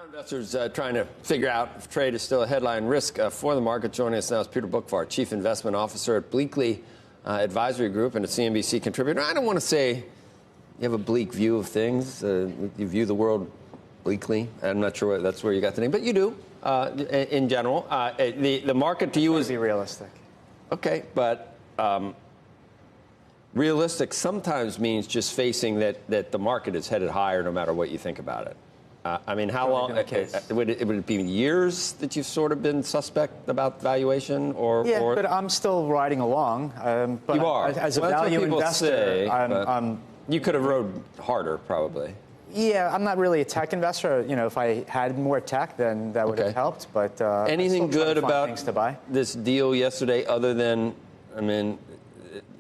Investors trying to figure out if trade is still a headline risk for the market. Joining us now is Peter Boockvar, Chief Investment Officer at Bleakley Advisory Group and a CNBC contributor. I don't want to say you have a bleak view of things. You view the world bleakly. I'm not sure that's where you got the name, but you do in general. The market to you is... be realistic. Okay, but realistic sometimes means just facing that the market is headed higher no matter what you think about it. I mean, how long would it be? Years that you've sort of been suspect about valuation, or but I'm still riding along. But you are as a value investor. You could have rode harder, probably. Yeah, I'm not really a tech investor. You know, if I had more tech, then that would have helped. But anything good about things to buy? This deal yesterday, other than, I mean,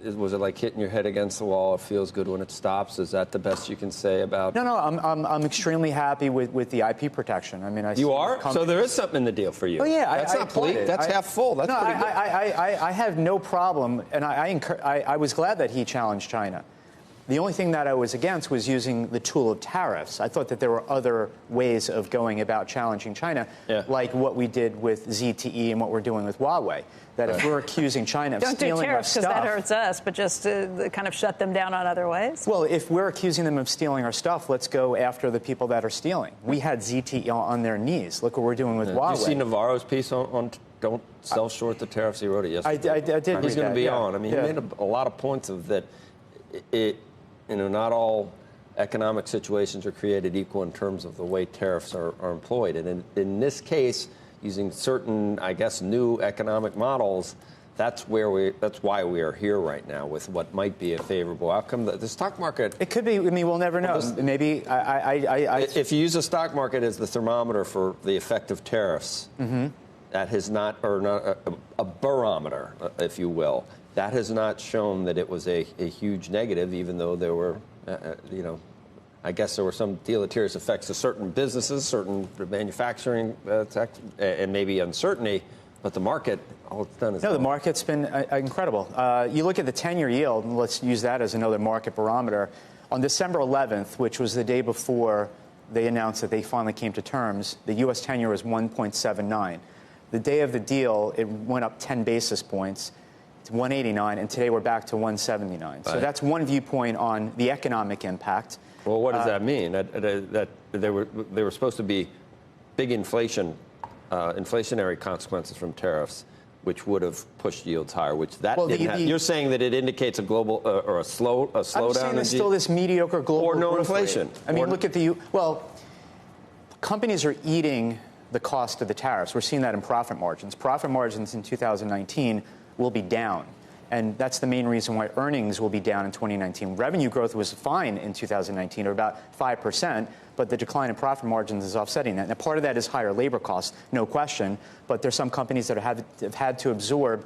was it like hitting your head against the wall? It feels good when it stops. Is that the best you can say about? No. I'm extremely happy with the IP protection. I mean, you are. So there is something in the deal for you. Oh yeah, that's not bleak. That's half full. That's pretty good. I have no problem, and I was glad that he challenged China. The only thing that I was against was using the tool of tariffs. I thought that there were other ways of going about challenging China, like what we did with ZTE and what we're doing with Huawei. That if we're accusing China of stealing our stuff... Don't do tariffs because that hurts us, but just to kind of shut them down on other ways? Well, if we're accusing them of stealing our stuff, let's go after the people that are stealing. We had ZTE on their knees. Look what we're doing with Huawei. Did you see Navarro's piece on don't sell short the tariffs? He wrote it yesterday. I did. He's going to be on. I mean, he made a lot of points of that. Not all economic situations are created equal in terms of the way tariffs are employed. And in this case, using certain, I guess, new economic models, that's why we are here right now with what might be a favorable outcome. The stock market... It could be. I mean, we'll never know. Maybe if you use the stock market as the thermometer for the effect of tariffs, that has not, or not a barometer, if you will, that has not shown that it was a huge negative, even though there were, I guess there were some deleterious effects to certain businesses, certain manufacturing, and maybe uncertainty. But the market, all it's done is... No, the market's been incredible. You look at the 10-year yield, and let's use that as another market barometer. On December 11th, which was the day before they announced that they finally came to terms, the U.S. 10-year was 1.79. The day of the deal, it went up 10 basis points. 189, and today we're back to 179. Right. So that's one viewpoint on the economic impact. Well, what does that mean? That there were supposed to be big inflationary consequences from tariffs, which would have pushed yields higher. Which didn't have. You're saying that it indicates a global or a slowdown. I'm saying there's still this mediocre global or no growth inflation. Rate. I mean, look at companies are eating the cost of the tariffs. We're seeing that in profit margins. Profit margins in 2019 will be down. And that's the main reason why earnings will be down in 2019. Revenue growth was fine in 2019, or about 5%, but the decline in profit margins is offsetting that. Now, part of that is higher labor costs, no question, but there's some companies that have had to absorb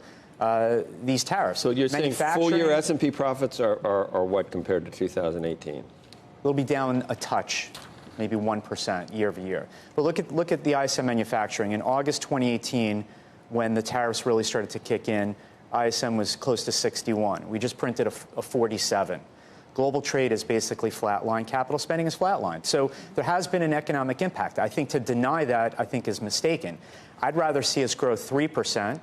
these tariffs. So you're saying full-year S&P profits are what compared to 2018? They'll be down a touch, maybe 1% year over year. But look at the ISM manufacturing. In August 2018, when the tariffs really started to kick in, ISM was close to 61. We just printed a 47. Global trade is basically flatlined. Capital spending is flatlined. So there has been an economic impact. I think to deny that, I think, is mistaken. I'd rather see us grow 3%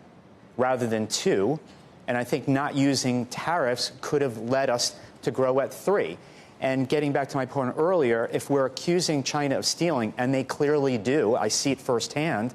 rather than 2%. And I think not using tariffs could have led us to grow at 3%. And getting back to my point earlier, if we're accusing China of stealing, and they clearly do, I see it firsthand,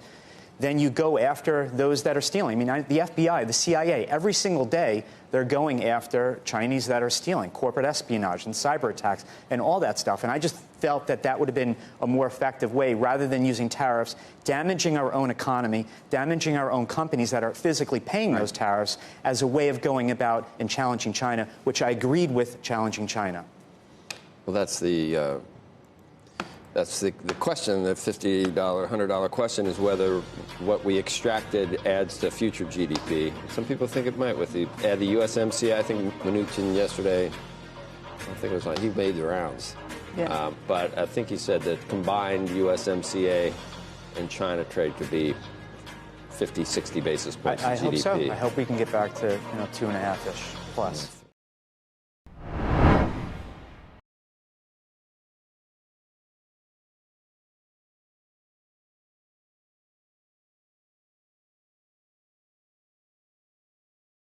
then you go after those that are stealing. I mean, the FBI, the CIA, every single day, they're going after Chinese that are stealing, corporate espionage and cyber attacks and all that stuff. And I just felt that that would have been a more effective way, rather than using tariffs, damaging our own economy, damaging our own companies that are physically paying those tariffs, as a way of going about and challenging China, which I agreed with challenging China. Well, that's the question. The $50, $100 question is whether what we extracted adds to future GDP. Some people think it might. With the USMCA, I think Mnuchin yesterday, I think it was he made the rounds. Yeah. But I think he said that combined USMCA and China trade could be 50, 60 basis points of GDP. I hope so. I hope we can get back to 2.5-ish plus.